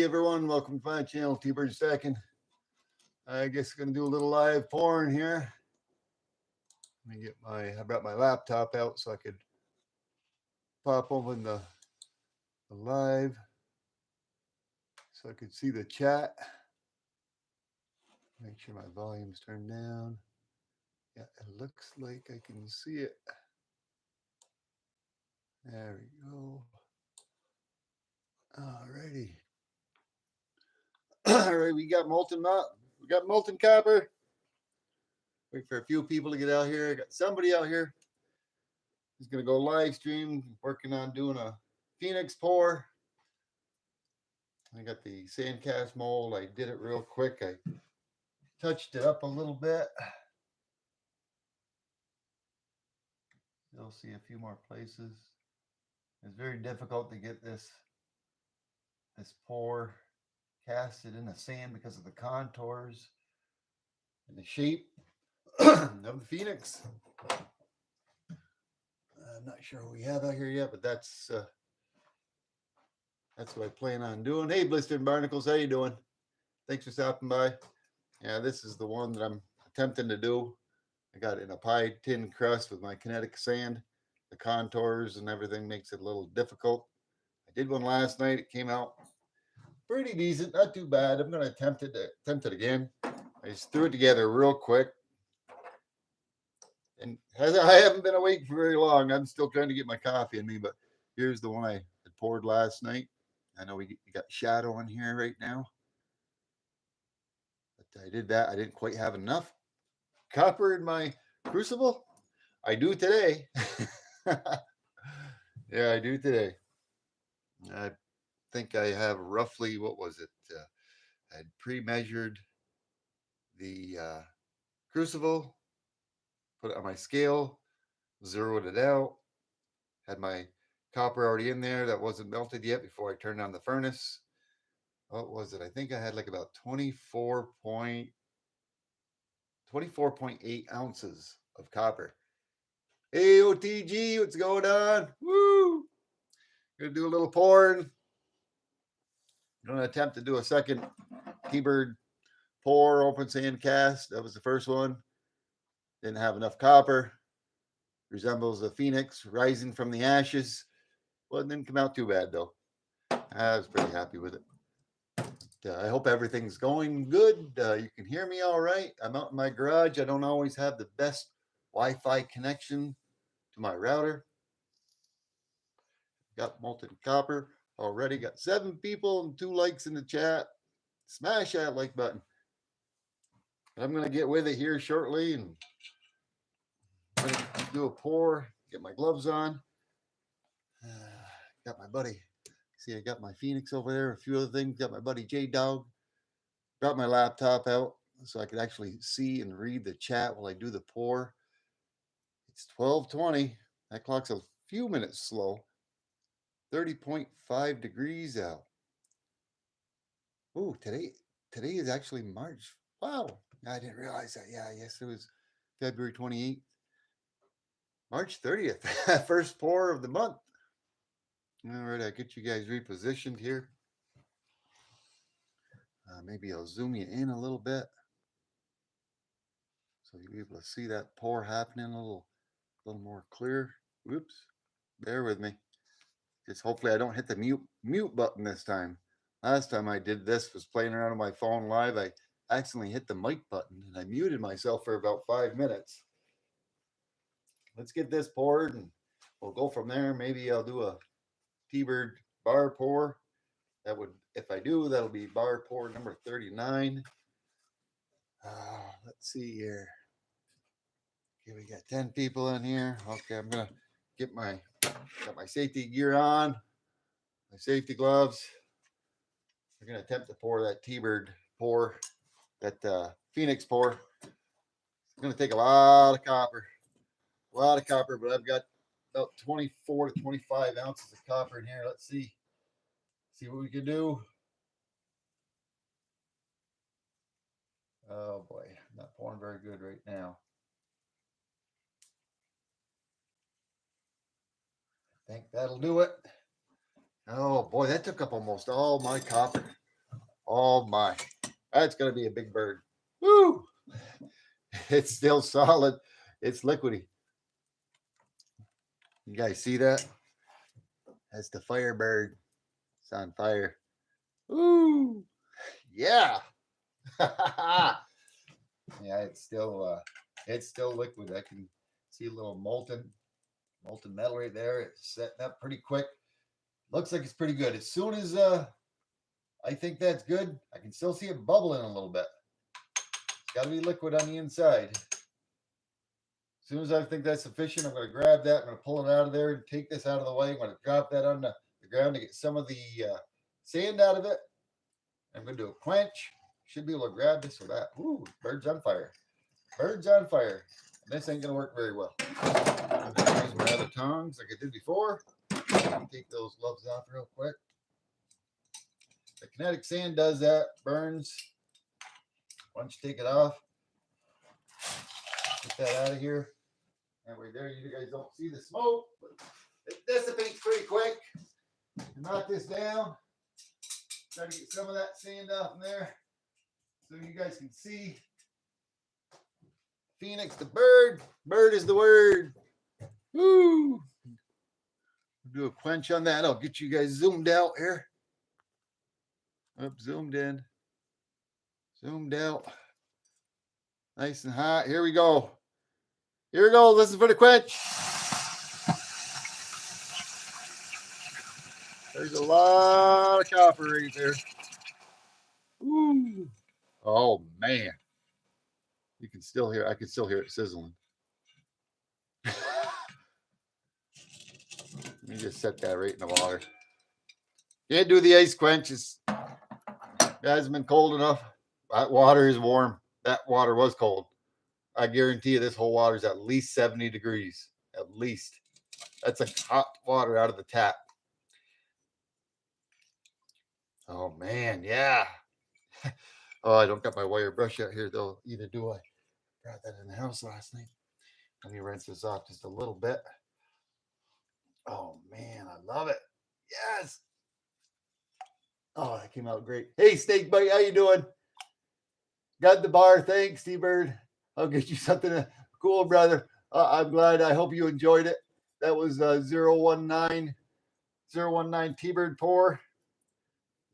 everyone, welcome to my channel, T-Bird Stacking. I guess I'm gonna do a little live pouring here. Let me I brought my laptop out so I could pop open the live so I could see the chat. Make sure my volume's turned down. Yeah, it looks like I can see it. There we go. Alrighty. All right, we got molten copper. Wait for a few people to get out here. I got somebody out here who's gonna go live stream, working on doing a Phoenix pour. I got the sand cast mold. I did it real quick. I touched it up a little bit. You'll see a few more places. It's very difficult to get this pour casted in the sand because of the contours and the shape of the Phoenix. I'm not sure what we have out here yet, but that's what I plan on doing. Hey, Blistered Barnacles, how you doing? Thanks for stopping by. Yeah, this is the one that I'm attempting to do. I got it in a pie tin crust with my kinetic sand. The contours and everything makes it a little difficult. I did one last night. It came out pretty decent, not too bad. I'm going to attempt it again. I just threw it together real quick. And I haven't been awake for very long. I'm still trying to get my coffee in me, but here's the one I had poured last night. I know we got shadow on here right now. But I did that. I didn't quite have enough copper in my crucible. I do today. Yeah, I do today. I think I have roughly, what was it? I had pre-measured the crucible, put it on my scale, zeroed it out, had my copper already in there that wasn't melted yet before I turned on the furnace. What was it? I think I had like about 24.8 ounces of copper. Hey, OTG, what's going on? Woo! Gonna do a little pouring. I'm gonna attempt to do a second T-Bird pour open sand cast. That was the first one. Didn't have enough copper. Resembles a phoenix rising from the ashes. Well, it didn't come out too bad though. I was pretty happy with it. I hope everything's going good. You can hear me all right. I'm out in my garage. I don't always have the best Wi-Fi connection to my router. Got molten copper already. Got 7 people and 2 likes in the chat. Smash that like button. I'm going to get with it here shortly and I'm going to do a pour. Get my gloves on. Got my buddy. See, I got my Phoenix over there. A few other things. Got my buddy J Dog. Brought my laptop out so I could actually see and read the chat while I do the pour. It's 12:20. That clock's a few minutes slow. 30.5 degrees out. Ooh, today is actually March. Wow, I didn't realize that. Yeah, yes, it was February 28th. March 30th, first pour of the month. All right, I'll get you guys repositioned here. Maybe I'll zoom you in a little bit so you'll be able to see that pour happening a little more clear. Whoops, bear with me. Just hopefully I don't hit the mute button this time. Last time I did this was playing around on my phone live. I accidentally hit the mic button and I muted myself for about 5 minutes. Let's get this poured and we'll go from there. Maybe I'll do a T-Bird bar pour. That would, if I do, that'll be bar pour number 39. Let's see here. Okay, we got 10 people in here. Okay, I'm gonna got my safety gear on, my safety gloves. We're gonna attempt to pour that T-Bird pour, that Phoenix pour. It's gonna take a lot of copper, but I've got about 24 to 25 ounces of copper in here. Let's see what we can do. Oh boy, I'm not pouring very good right now. I think that'll do it. Oh boy, that took up almost all my copper. Oh my, that's gonna be a big bird. Woo! It's still solid. It's liquidy. You guys see that? That's the Firebird. It's on fire. Ooh, yeah. Yeah, it's still liquid. I can see a little molten metal right there. It's setting up pretty quick. Looks like it's pretty good. As soon as I think that's good, I can still see it bubbling a little bit. It's got to be liquid on the inside. As soon as I think that's sufficient, I'm going to grab that. I'm going to pull it out of there and take this out of the way. I'm going to drop that on the ground to get some of the sand out of it. I'm going to do a quench. Should be able to grab this or that. Ooh, bird's on fire. Bird's on fire. This ain't going to work very well. I'm going to use my other tongs like I did before. Take those gloves off real quick. The kinetic sand does that, burns. Once you take it off, get that out of here. That way there, you guys don't see the smoke, but it dissipates pretty quick. Knock this down. Try to get some of that sand off in there so you guys can see. Phoenix the bird. Bird is the word. Woo! Do a quench on that. I'll get you guys zoomed out here. Up, zoomed in. Zoomed out. Nice and hot. Here we go. Here we go. Listen for the quench. There's a lot of copper right there. Ooh. Oh man. You can still hear, I can still hear it sizzling. Let me just set that right in the water. Can't do the ice quench. It hasn't been cold enough. That water is warm. That water was cold. I guarantee you this whole water is at least 70 degrees. At least. That's like hot water out of the tap. Oh man, yeah. Oh, I don't got my wire brush out here though. Either do I. Got that in the house last night. Let me rinse this off just a little bit. Oh man, I love it. Yes. Oh, that came out great. Hey, Snake Bite, how you doing? Got the bar. Thanks, T-Bird. I'll get you something cool, brother. I'm glad. I hope you enjoyed it. That was 019 T-Bird pour.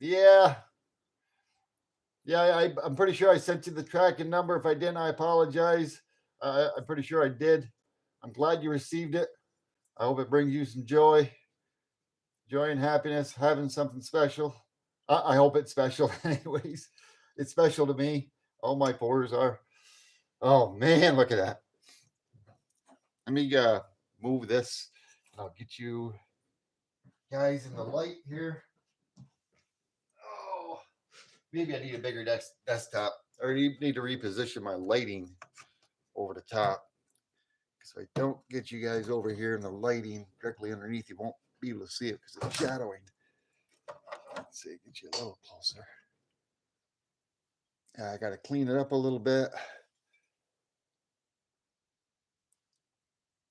Yeah. Yeah, I'm pretty sure I sent you the tracking number. If I didn't, I apologize. I'm pretty sure I did. I'm glad you received it. I hope it brings you some joy and happiness, having something special. I hope it's special anyways. It's special to me. All my pours are. Oh man, look at that. Let me move this. I'll get you guys in the light here. Oh, maybe I need a bigger desktop, or need to reposition my lighting over the top. Because if I don't get you guys over here in the lighting directly underneath, you won't be able to see it because it's shadowing. Let's see, get you a little closer. I got to clean it up a little bit.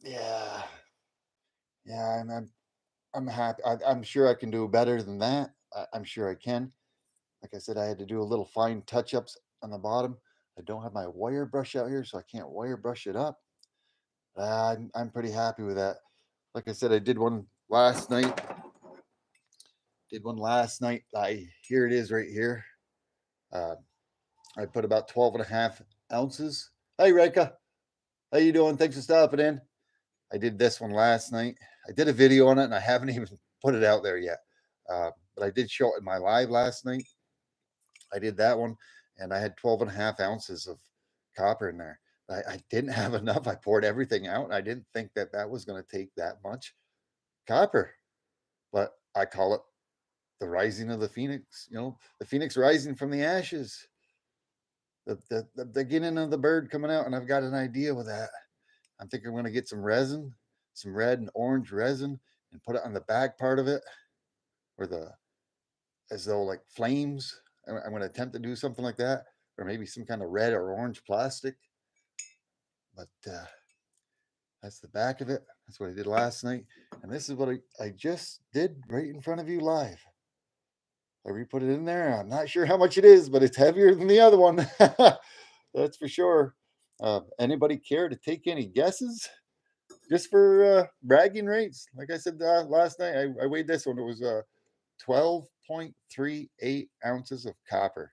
Yeah, I'm happy. I'm sure I can do better than that. I'm sure I can. Like I said, I had to do a little fine touch-ups on the bottom. I don't have my wire brush out here, so I can't wire brush it up. I'm pretty happy with that. Like I said, I did one last night. Here it is right here. I put about 12 and a half ounces. Hey, Reka. How you doing? Thanks for stopping in. I did this one last night. I did a video on it, and I haven't even put it out there yet. But I did show it in my live last night. I did that one, and I had 12 and a half ounces of copper in there. I didn't have enough. I poured everything out, and I didn't think that was going to take that much copper. But I call it the rising of the phoenix, the phoenix rising from the ashes, the beginning of the bird coming out. And I've got an idea with that. I'm thinking I'm going to get some resin, some red and orange resin, and put it on the back part of it, as though like flames. I'm going to attempt to do something like that, or maybe some kind of red or orange plastic. But that's the back of it. That's what I did last night. And this is what I just did right in front of you live. I re-put it in there. I'm not sure how much it is, but it's heavier than the other one. That's for sure. Anybody care to take any guesses? Just for bragging rates. Like I said last night, I weighed this one. It was 12.38 ounces of copper.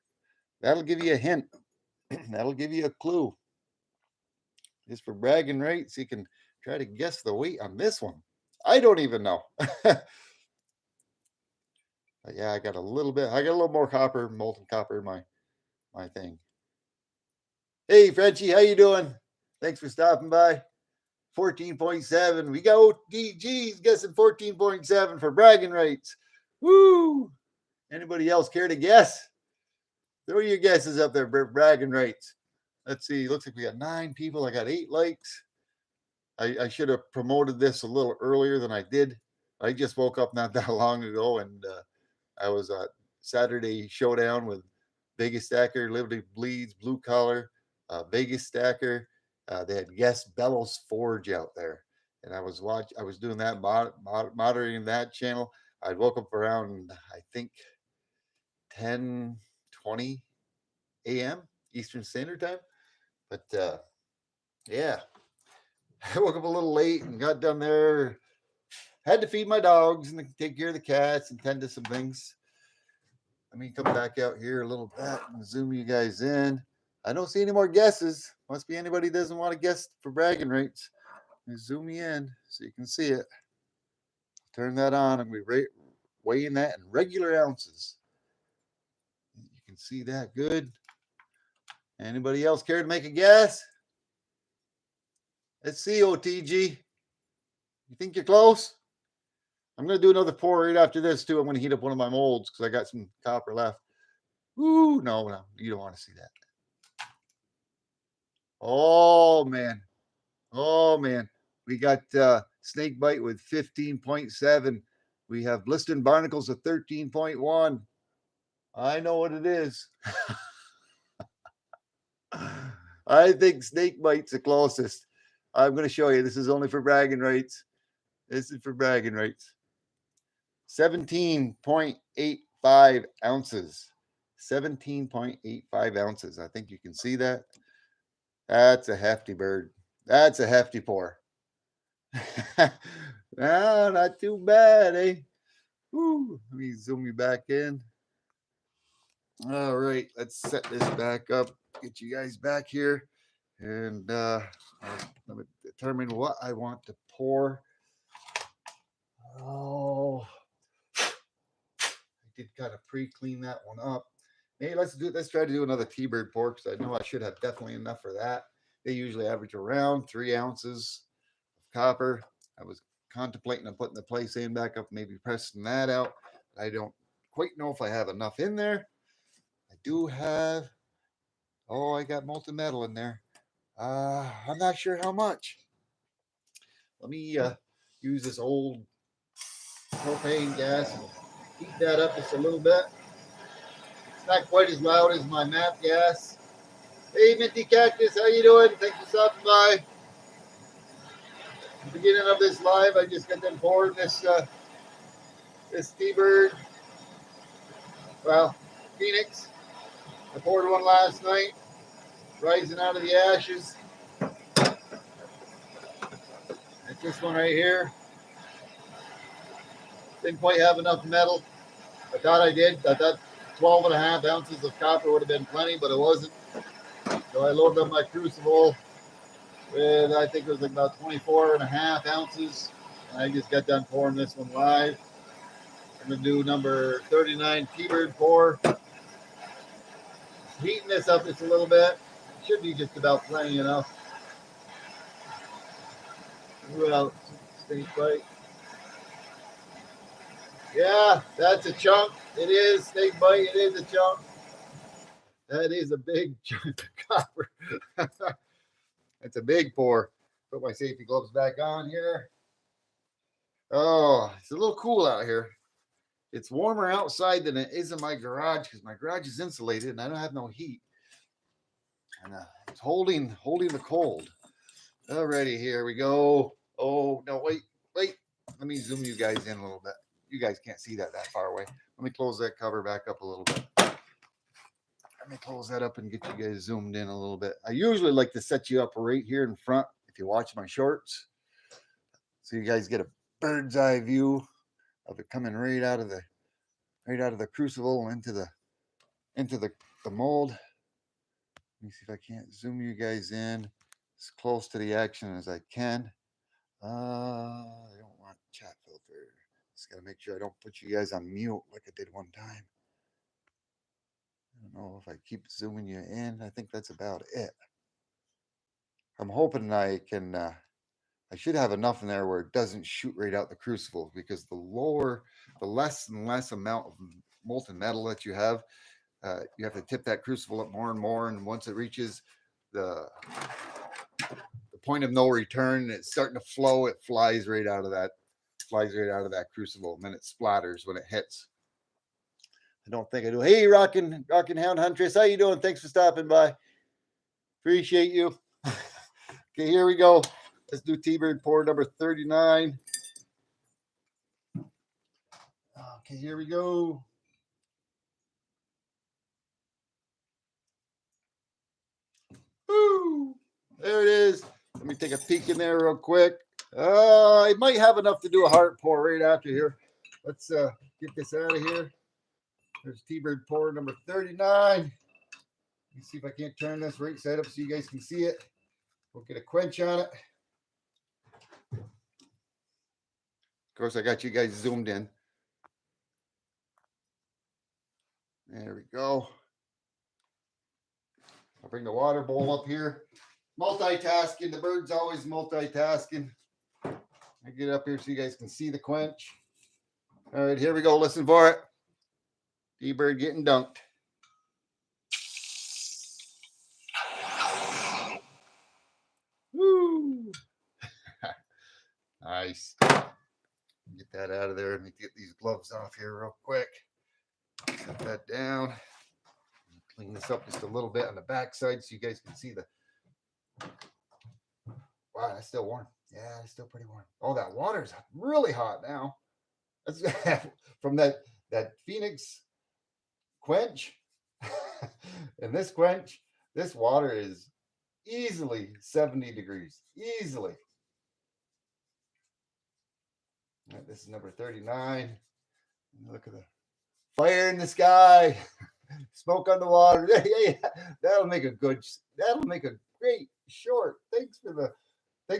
That'll give you a hint. That'll give you a clue. Just for bragging rates, you can try to guess the weight on this one. I don't even know. Yeah, I got a little bit. I got a little more copper, molten copper in my thing. Hey, Frenchie, how you doing? Thanks for stopping by. 14.7. We got OTGs guessing 14.7 for bragging rights. Woo! Anybody else care to guess? Throw your guesses up there, bragging rights. Let's see. Looks like we got 9 people. I got 8 likes. I should have promoted this a little earlier than I did. I just woke up not that long ago, and I was at Saturday Showdown with Vegas Stacker, Liberty Bleeds, Blue Collar, Vegas Stacker. They had guest Bellows Forge out there, and I was doing that, moderating that channel. I woke up around, I think, 10:20 a.m. Eastern Standard Time. But yeah, I woke up a little late and got done there. Had to feed my dogs and take care of the cats and tend to some things. Let me come back out here a little bit and zoom you guys in. I don't see any more guesses. Must be anybody doesn't want to guess for bragging rates. Zoom me in so you can see it. Turn that on and we weighing that in regular ounces. You can see that good. Anybody else care to make a guess? Let's see, OTG. You think you're close? I'm going to do another pour right after this, too. I'm going to heat up one of my molds because I got some copper left. Ooh, no, you don't want to see that. Oh, man. Oh, man. We got Snake Bite with 15.7. We have Blistered Barnacles with 13.1. I know what it is. I think Snake Bite's the closest. I'm going to show you. This is only for bragging rights. This is for bragging rights. 17.85 ounces. 17.85 ounces. I think you can see that. That's a hefty bird. That's a hefty pour. No, not too bad, eh? Woo. Let me zoom you back in. All right, let's set this back up. Get you guys back here. And let me determine what I want to pour. Oh, I did kind of pre-clean that one up. Hey, let's try to do another T-bird pour because I know I should have definitely enough for that. They usually average around 3 ounces of copper. I was contemplating on putting the place in back up, maybe pressing that out. I don't quite know if I have enough in there. I do have, I got molten metal in there. I'm not sure how much. Let me use this old propane gas and heat that up just a little bit. It's not quite as loud as my MAP gas. Hey, Minty Cactus, how you doing? Thanks for stopping by. At the beginning of this live, I just got done pouring this T-bird. Well, Phoenix. I poured one last night, rising out of the ashes. It's this one right here. Didn't quite have enough metal. I thought I did. I thought 12.5 ounces of copper would have been plenty, but it wasn't. So I loaded up my crucible with, I think it was like about 24.5 ounces. And I just got done pouring this one live. I'm going to do number 39 T-bird pour. Heating this up just a little bit. It should be just about plenty enough. Well, Snake Bite. Yeah, that's a chunk. It is Snake Bite. It is a chunk. That is a big chunk of copper. That's a big pour. Put my safety gloves back on here. Oh, it's a little cool out here. It's warmer outside than it is in my garage because my garage is insulated and I don't have no heat. And it's holding the cold. Alrighty, here we go. Oh, no, wait. Let me zoom you guys in a little bit. you guys can't see that far away. Let me close that cover back up a little bit. Let me close that up and get you guys zoomed in a little bit. I usually like to set you up right here in front if you watch my shorts, so you guys get a bird's eye view of it coming right out of the crucible into the mold. Let me see if I can't zoom you guys in as close to the action as I can. I don't want chat filter. Just gotta make sure I don't put you guys on mute like I did one time. I don't know if I keep zooming you in. I think that's about it. I'm hoping I can, I should have enough in there where it doesn't shoot right out the crucible, because the less and less amount of molten metal that you have to tip that crucible up more and more. And once it reaches the point of no return, it's starting to flow, it flies right out of that crucible, and then it splatters when it hits. I don't think I do. Hey, Rockin' Hound Huntress, how you doing? Thanks for stopping by. Appreciate you. Okay, here we go. Let's do T-Bird pour number 39. Okay, here we go. Woo! There it is. Let me take a peek in there real quick. I might have enough to do a heart pour right after here. Let's get this out of here. There's T-Bird pour number 39. Let me see if I can't turn this right side up so you guys can see it. We'll get a quench on it. Of course, I got you guys zoomed in. There we go. I'll bring the water bowl up here. Multitasking. The bird's always multitasking. I get up here so you guys can see the quench. All right, here we go. Listen for it. T-Bird getting dunked. Woo! Nice. Get that out of there. Let me get these gloves off here real quick. Set that down. Clean this up just a little bit on the back side so you guys can see the. Wow, that's still warm. Yeah, it's still pretty warm. Oh, that water's really hot now. That's from that Phoenix quench. And this quench, this water is easily 70 degrees. Easily. All right, this is number 39. Look at the fire in the sky. Smoke on the water. Yeah, that'll make a great short. Thanks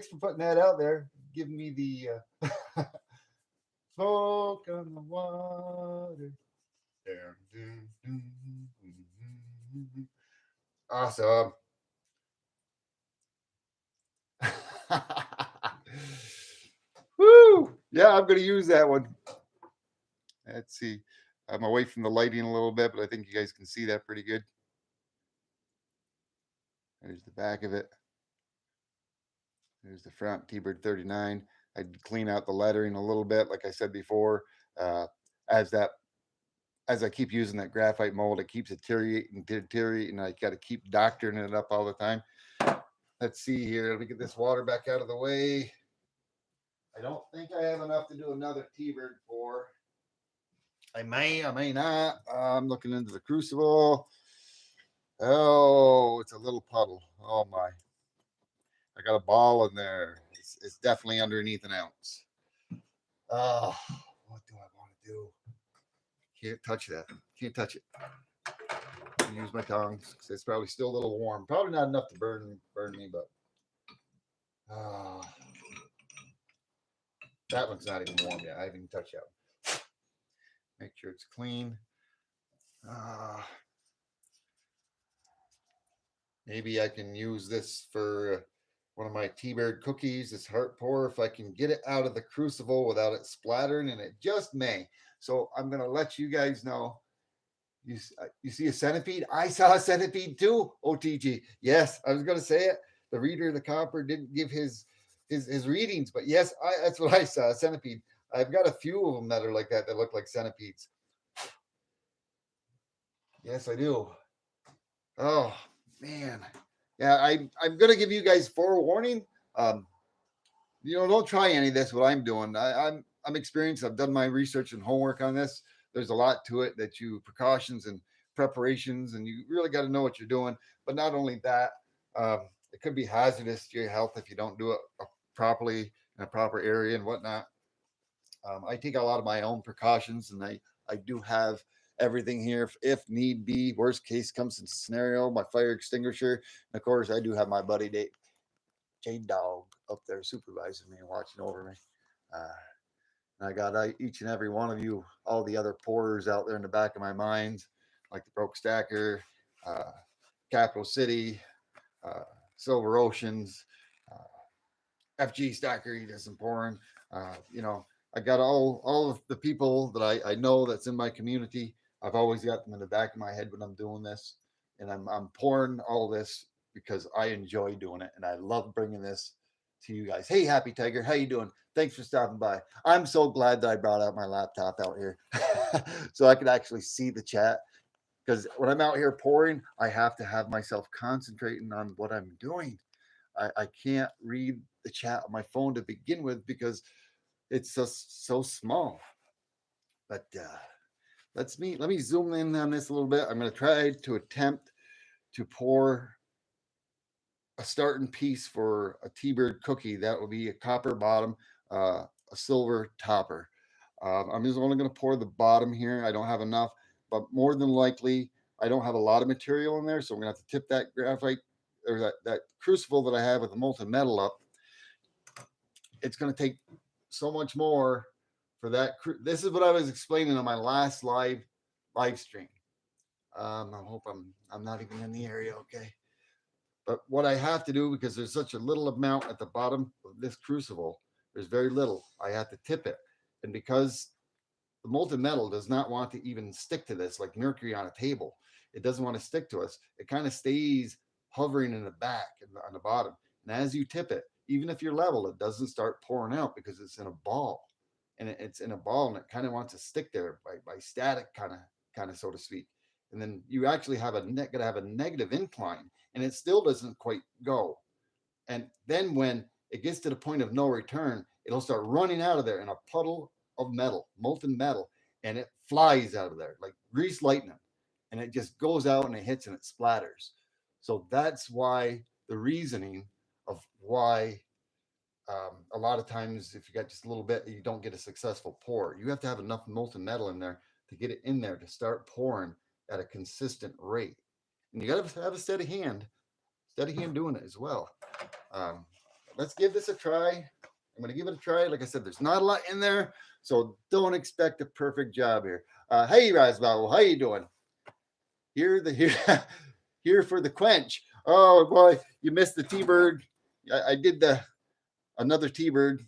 for putting that out there. Give me the smoke on the water. Awesome. Woo! Yeah, I'm going to use that one. Let's see. I'm away from the lighting a little bit, but I think you guys can see that pretty good. There's the back of it. There's the front, T-Bird 39. I'd clean out the lettering a little bit, like I said before. As I keep using that graphite mold, it keeps deteriorating. I got to keep doctoring it up all the time. Let's see here. Let me get this water back out of the way. I don't think I have enough to do another T-Bird pour. I may not. I'm looking into the crucible. Oh, it's a little puddle. Oh my. I got a ball in there. It's definitely underneath an ounce. Oh, what do I want to do? Can't touch that. Can't touch it. Use my tongue because it's probably still a little warm. Probably not enough to burn me, but that one's not even warm yet. I haven't even touched that one. Make sure it's clean. Maybe I can use this for one of my T-Bird cookies, this heart pour, if I can get it out of the crucible without it splattering, and it just may. So I'm going to let you guys know. You see a centipede? I saw a centipede too, OTG. Yes, I was going to say it. The reader of the copper didn't give his readings, but yes, that's what I saw, a centipede. I've got a few of them that are like that look like centipedes. Yes, I do. Oh, man. Yeah, I'm going to give you guys forewarning. Don't try any of this, what I'm doing. I'm I'm experienced. I've done my research and homework on this. There's a lot to it that you precautions and preparations, and you really got to know what you're doing. But not only that, it could be hazardous to your health if you don't do it properly in a proper area and whatnot. I take a lot of my own precautions, and I do have everything here if need be. Worst case comes in scenario, my fire extinguisher, and of course I do have my buddy J Dog up there supervising me and watching over me. And I got each and every one of you, all the other pourers out there in the back of my mind, like the Broke Stacker, uh, Capital City, uh, Silver Oceans, FG Stacker. He does some pouring. You know, I got all of the people that I know that's in my community. I've always got them in the back of my head when I'm doing this, and I'm pouring all this because I enjoy doing it, and I love bringing this to you guys. Hey, Happy Tiger, how you doing? Thanks for stopping by. I'm so glad that I brought out my laptop out here so I could actually see the chat, because when I'm out here pouring, I have to have myself concentrating on what I'm doing. I can't read the chat on my phone to begin with because it's just so small. But let me zoom in on this a little bit. I'm going to try to attempt to pour a starting piece for a T-Bird cookie. That will be a copper bottom, a silver topper. I'm just only going to pour the bottom here. I don't have enough, but more than likely, I don't have a lot of material in there, so I'm going to have to tip that graphite or that crucible that I have with the molten metal up. It's going to take so much more for that. This is what I was explaining on my last live stream. I hope I'm not even in the area. Okay. But what I have to do, because there's such a little amount at the bottom of this crucible, there's very little. I have to tip it. And because the molten metal does not want to even stick to this, like mercury on a table, it doesn't want to stick to us. It kind of stays hovering in the back and on the bottom. And as you tip it, even if you're level, it doesn't start pouring out because it's in a ball. And it's in a ball, and it kind of wants to stick there by static, kind of so to speak. And then you actually have gonna have a negative incline, and it still doesn't quite go. And then when it gets to the point of no return, it'll start running out of there in a puddle of metal, molten metal, and it flies out of there like grease lightning, and it just goes out and it hits and it splatters. So that's why the reasoning of why a lot of times if you got just a little bit, you don't get a successful pour. You have to have enough molten metal in there to get it in there to start pouring at a consistent rate. And you got to have a steady hand doing it as well. Let's give this a try. I'm going to give it a try. Like I said, there's not a lot in there, so don't expect a perfect job here. Hey, Rasbal, how you doing? Here for the quench. Oh boy, you missed the T-Bird. I did another T-Bird.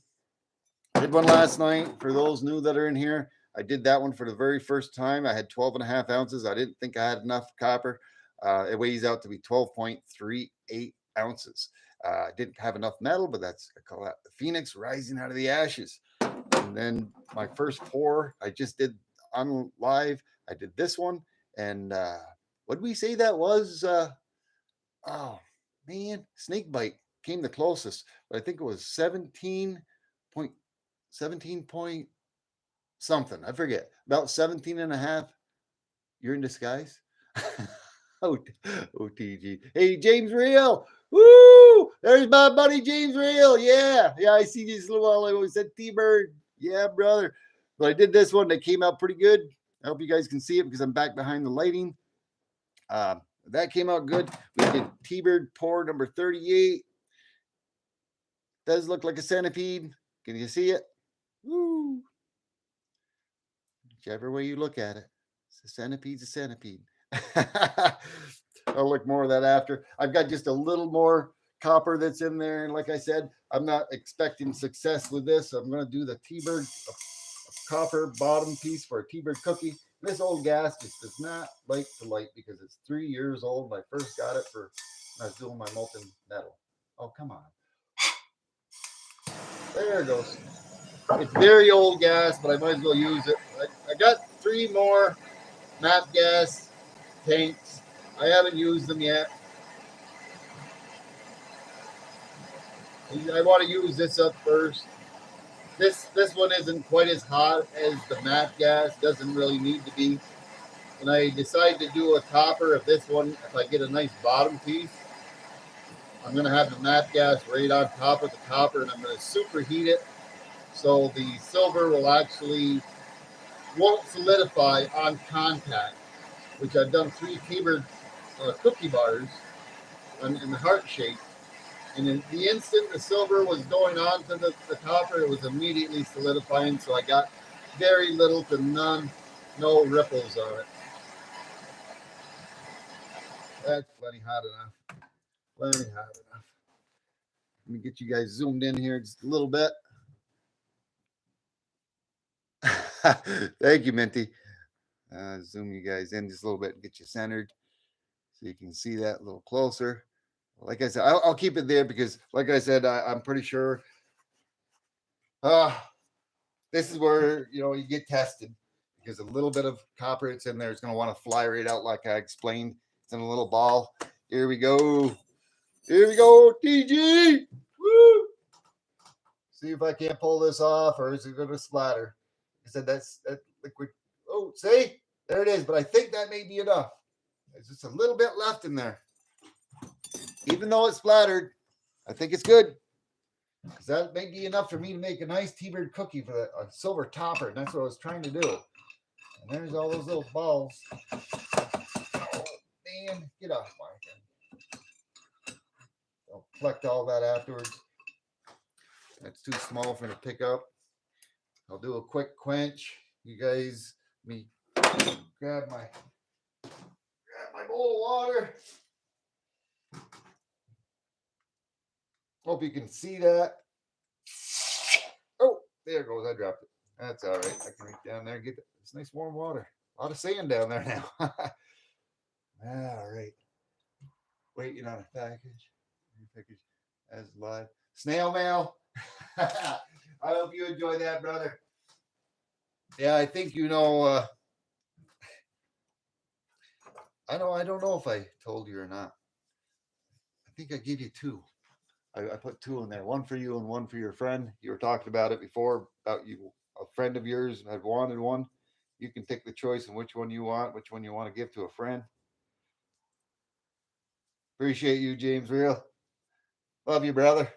I did one last night. For those new that are in here, I did that one for the very first time. I had 12.5 ounces. I didn't think I had enough copper. It weighs out to be 12.38 ounces. I didn't have enough metal, but I call that the phoenix rising out of the ashes. And then my first pour, I just did on live. I did this one, and what did we say that was? Oh man, snake bite came the closest, but I think it was 17 point something. I forget, about 17 and a half. You're in disguise. OTG. Hey, James Real. Woo! There's my buddy James Real. Yeah. I see these little while ago. He said T-Bird. Yeah, brother. But I did this one that came out pretty good. I hope you guys can see it because I'm back behind the lighting. That came out good. We did T-Bird pour number 38. Does look like a centipede. Can you see it? Woo! Whichever way you look at it. It's a centipede's a centipede. I'll look more of that after. I've got just a little more copper that's in there. And like I said, I'm not expecting success with this. I'm going to do the T-Bird copper bottom piece for a T-Bird cookie. This old gas just does not like to light because it's 3 years old. I first got it when I was doing my molten metal. Oh, come on. There it goes. It's very old gas, but I might as well use it. I got 3 more MAP gas tanks. I haven't used them yet. I want to use this up first. This one isn't quite as hot as the matte gas. Doesn't really need to be. When I decide to do a topper of this one, if I get a nice bottom piece, I'm going to have the matte gas right on top of the topper, and I'm going to superheat it so the silver will actually won't solidify on contact. Which I've done 3 T-bird cookie bars in the heart shape. And in the instant the silver was going on to the topper, it was immediately solidifying. So I got very little to none, no ripples on it. That's plenty hot enough. Plenty hot enough. Let me get you guys zoomed in here just a little bit. Thank you, Minty. Zoom you guys in just a little bit and get you centered so you can see that a little closer. Like I said, I'll keep it there because, like I said, I'm pretty sure this is where you get tested because a little bit of copper that's in there is going to want to fly right out, like I explained. It's in a little ball. Here we go. Here we go, TG. Woo! See if I can't pull this off, or is it going to splatter? I said that's that liquid. Oh, see, there it is. But I think that may be enough. There's just a little bit left in there. Even though it's splattered, I think it's good. Because that may be enough for me to make a nice T-bird cookie for a silver topper. And that's what I was trying to do. And there's all those little balls. Oh, man, get off my hand. I'll collect all that afterwards. That's too small for me to pick up. I'll do a quick quench. You guys, let me grab my bowl of water. Hope you can see that. Oh, there it goes. I dropped it. That's all right. I can reach down there and get this nice warm water. A lot of sand down there now. All right. Waiting on a package. As live. Snail mail. I hope you enjoy that, brother. Yeah, I think I don't know if I told you or not. I think I gave you 2. I put 2 in there, one for you and one for your friend. You were talking about it before about you, a friend of yours had wanted one. You can take the choice on which one you want to give to a friend. Appreciate you, James Real. Love you, brother.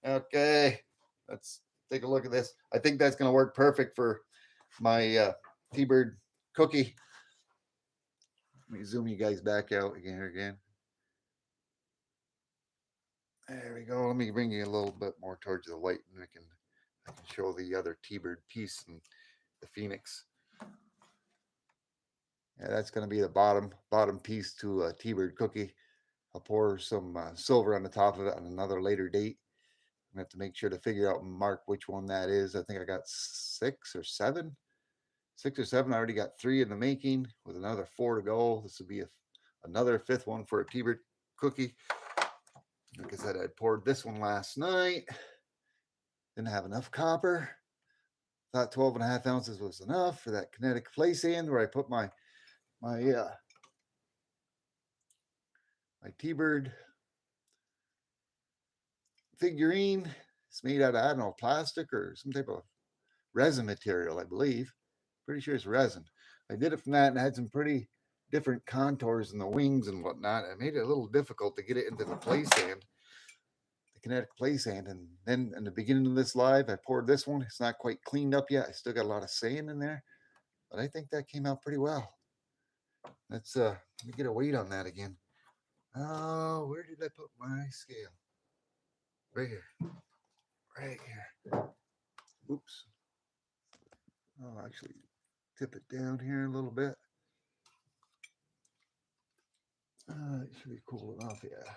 Okay, let's take a look at this. I think that's going to work perfect for my T-bird cookie. Let me zoom you guys back out again. There we go. Let me bring you a little bit more towards the light, and I can show the other T-bird piece and the Phoenix. Yeah, that's going to be the bottom piece to a T-bird cookie. I'll pour some silver on the top of it on another later date. I have to make sure to figure out and mark which one that is. I think I got 6 or 7. 6 or 7. I already got 3 in the making with another 4 to go. This will be another 5th one for a T-bird cookie. Like I said, I poured this one last night. Didn't have enough copper. Thought 12.5 ounces was enough for that kinetic play sand where I put my T-bird figurine. It's made out of, I don't know, plastic or some type of resin material, I believe. Pretty sure it's resin. I did it from that and had some pretty different contours in the wings and whatnot. It made it a little difficult to get it into the play sand, the kinetic play sand. And then in the beginning of this live, I poured this one. It's not quite cleaned up yet. I still got a lot of sand in there, but I think that came out pretty well. Let's let me get a weight on that again. Oh, where did I put my scale? Right here. Right here. Oops. I'll actually tip it down here a little bit. It should be cooling off. Yeah,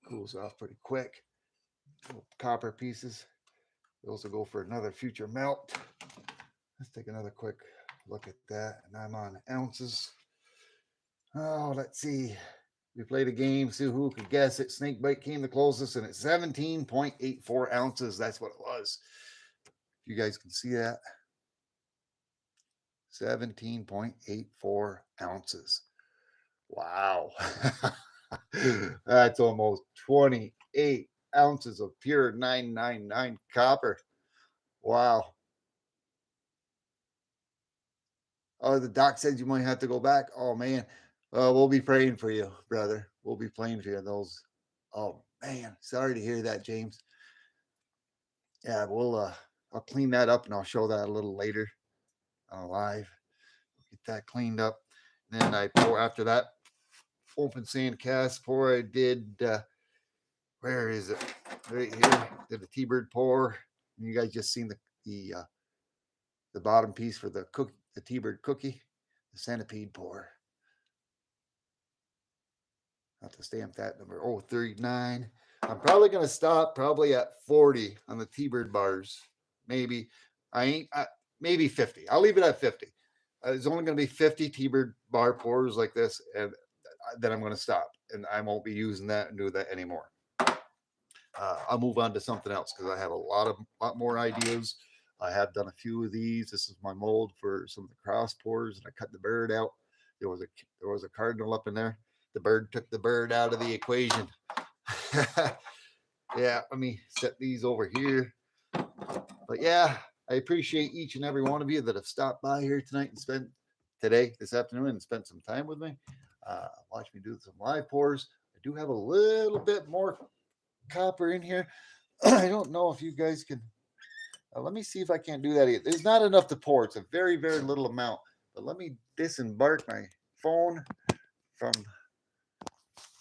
cools off pretty quick. Little copper pieces. Those will go for another future melt. Let's take another quick look at that. And I'm on ounces. Oh, let's see. We played a game, see who could guess it. Snakebite came the closest, and it's 17.84 ounces. That's what it was. You guys can see that. 17.84 ounces. Wow. That's almost 28 ounces of pure 999 copper. Wow. Oh, the doc said you might have to go back. Oh man. We'll be praying for you, brother. We'll be praying for you. Those. Oh man. Sorry to hear that, James. Yeah, I'll clean that up and I'll show that a little later on live. Get that cleaned up. And then I pour after that open sand cast pour. I did where is it? Right here. Did a T-bird pour. And you guys just seen the bottom piece for the T-bird cookie, the centipede pour. Have to stamp that number. Oh, 39. I'm probably gonna stop probably at 40 on the T-bird bars. Maybe maybe 50. I'll leave it at 50. There's only going to be 50 T-bird bar pours like this, and then I'm going to stop, and I won't be using that and do that anymore. I'll move on to something else because I have a lot more ideas. I have done a few of these. This is my mold for some of the cross pours, and I cut the bird out. There was a cardinal up in there. The bird took the bird out of the equation. Yeah, let me set these over here. But yeah, I appreciate each and every one of you that have stopped by here tonight and spent this afternoon and spent some time with me. Watch me do some live pours. I do have a little bit more copper in here. I don't know if you guys can. Let me see if I can't do that. There's not enough to pour. It's a very, very little amount. But let me disembark my phone from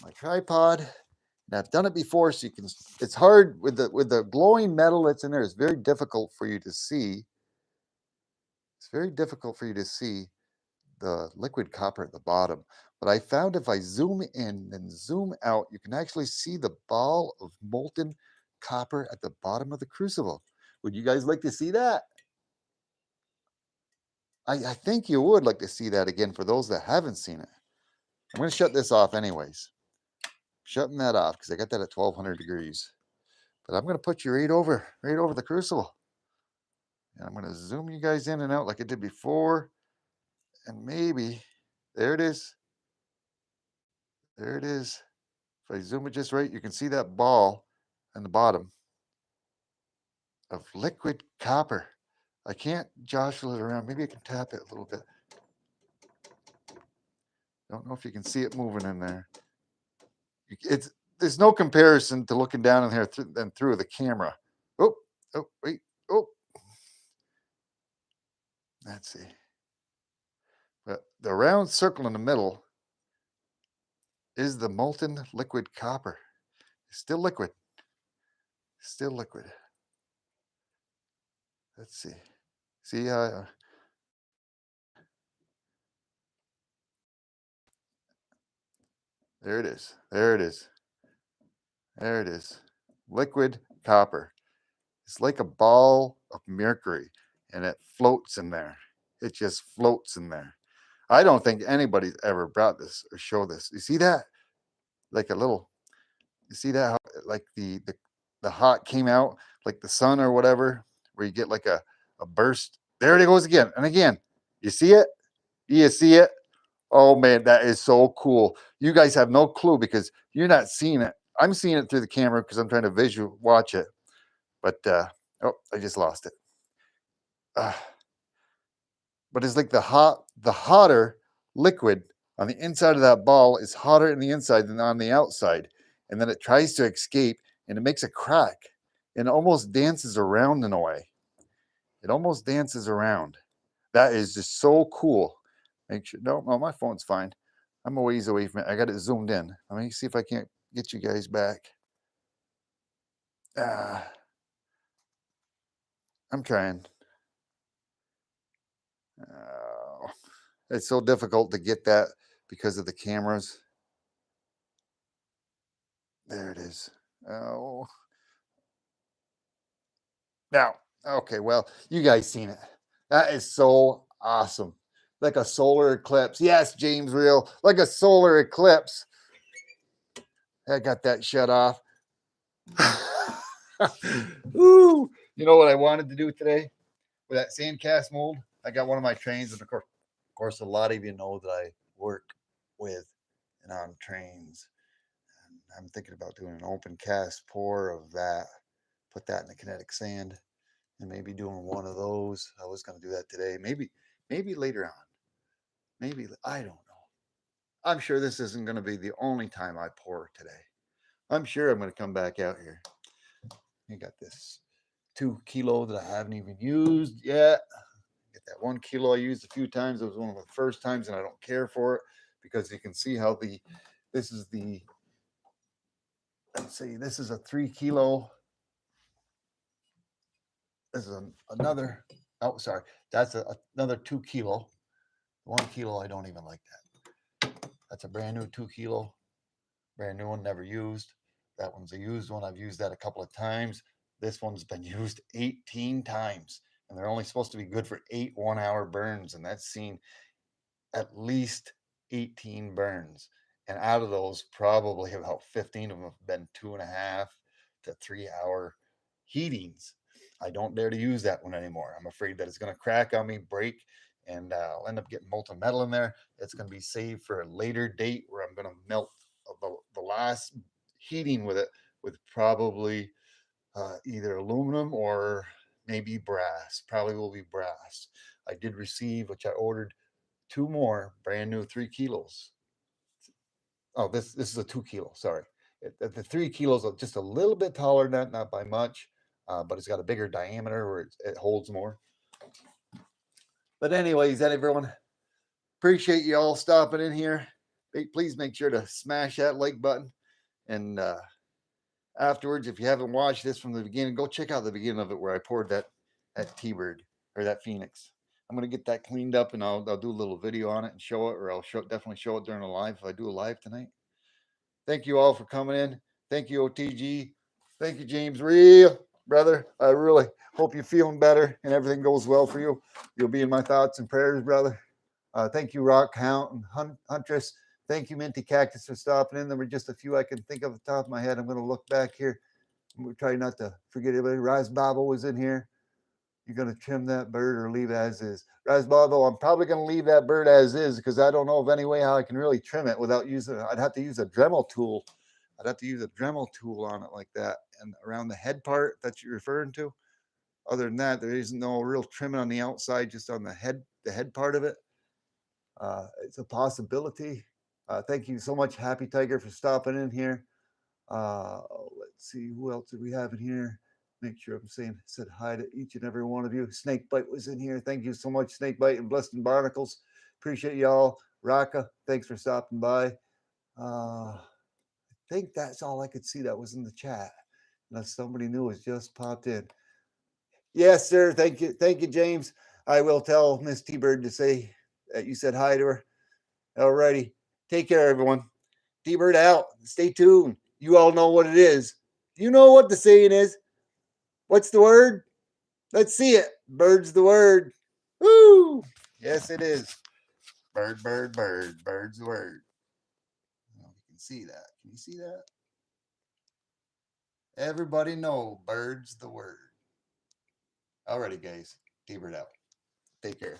my tripod. And I've done it before, so you can. It's hard with the glowing metal that's in there. It's very difficult for you to see. It's very difficult for you to see the liquid copper at the bottom. But I found if I zoom in and zoom out, you can actually see the ball of molten copper at the bottom of the crucible. Would you guys like to see that? I think you would like to see that again for those that haven't seen it. I'm going to shut this off anyways. Shutting that off because I got that at 1200 degrees. But I'm going to put you right over the crucible. And I'm going to zoom you guys in and out like I did before. And maybe, there it is. There it is. If I zoom it just right, you can see that ball on the bottom of liquid copper. I can't jostle it around. Maybe I can tap it a little bit. Don't know if you can see it moving in there. There's no comparison to looking down in here and through the camera. Oh, wait. Oh. Let's see. But the round circle in the middle is the molten liquid copper. It's still liquid. Still liquid. Let's see. See how there it is. There it is. There it is. Liquid copper. It's like a ball of mercury and it floats in there. It just floats in there. I don't think anybody's ever brought this or showed this. You see that? Like a little, you see that? Like the hot came out, like the sun or whatever, where you get like a burst. There it goes again and again. You see it? You see it? Oh man, that is so cool. You guys have no clue because you're not seeing it. I'm seeing it through the camera because I'm trying to visual watch it. But I just lost it. But it's like the hotter liquid on the inside of that ball is hotter in the inside than on the outside. And then it tries to escape and it makes a crack and it almost dances around in a way. It almost dances around. That is just so cool. Make sure, no, my phone's fine. I'm a ways away from it. I got it zoomed in. Let me see if I can't get you guys back. I'm trying. It's so difficult to get that because of the cameras. There it is. Oh. Now, okay, well, you guys seen it. That is so awesome. Like a solar eclipse. Yes, James Real. Like a solar eclipse. I got that shut off. Ooh. You know what I wanted to do today with that sand cast mold? I got one of my trains, and of course, a lot of you know that I work with and on trains. And I'm thinking about doing an open cast pour of that. Put that in the kinetic sand and maybe doing one of those. I was going to do that today. Maybe later on. Maybe, I don't know. I'm sure this isn't going to be the only time I pour today. I'm sure I'm going to come back out here. You got this 2 kilo that I haven't even used yet. Get that 1 kilo I used a few times. It was one of the first times, and I don't care for it because you can see how this is the, let's see, this is a 3 kilo. This is another, oh, sorry, that's another 2 kilo. 1 kilo, I don't even like that. That's a brand new 2 kilo. Brand new one, never used. That one's a used one. I've used that a couple of times. This one's been used 18 times, and they're only supposed to be good for 8 1-hour burns, and that's seen at least 18 burns. And out of those, probably about 15 of them have been 2.5 to 3 hour heatings. I don't dare to use that one anymore. I'm afraid that it's going to crack on me, break, and I'll end up getting molten metal in there. It's going to be saved for a later date where I'm going to melt the last heating with it with probably either aluminum or maybe brass. Probably will be brass. I did receive, which I ordered 2 more brand new 3 kilos. Oh, this is a 2 kilo. Sorry, the 3 kilos are just a little bit taller than that, not by much, but it's got a bigger diameter where it holds more. But anyways, everyone, appreciate you all stopping in here. Please make sure to smash that like button, and afterwards, if you haven't watched this from the beginning, go check out the beginning of it where I poured that T-Bird or that Phoenix. I'm gonna get that cleaned up, and I'll do a little video on it and show it, or I'll definitely show it during a live if I do a live tonight. Thank you all for coming in. Thank you, OTG. Thank you, James. Real brother. I really hope you're feeling better and everything goes well for you. You'll be in my thoughts and prayers, brother. Thank you, Rock Count and Huntress. Thank you, Minty Cactus, for stopping in. There were just a few I can think of at the top of my head. I'm going to look back here. We're trying not to forget anybody. Rise Babo was in here. You're going to trim that bird or leave it as is. Rise Babo, I'm probably going to leave that bird as is because I don't know of any way how I can really trim it without using it. I'd have to use a Dremel tool. I'd have to use a Dremel tool on it like that. And around the head part that you're referring to. Other than that, there isn't no real trimming on the outside, just on the head part of it. It's a possibility. Thank you so much, Happy Tiger, for stopping in here. Let's see, who else do we have in here? Make sure I'm said hi to each and every one of you. Snakebite was in here. Thank you so much, Snakebite and Blessed and Barnacles. Appreciate y'all. Raka, thanks for stopping by. I think that's all I could see that was in the chat, unless somebody new has just popped in. Yes, sir. Thank you, James. I will tell Miss T-Bird to say that you said hi to her. All righty. Take care, everyone. T-Bird out. Stay tuned. You all know what it is. You know what the saying is. What's the word? Let's see it. Bird's the word. Woo! Yes, it is. Bird, bird, bird. Bird's the word. You can see that. Can you see that? Everybody know bird's the word. Alrighty, guys. T-Bird out. Take care.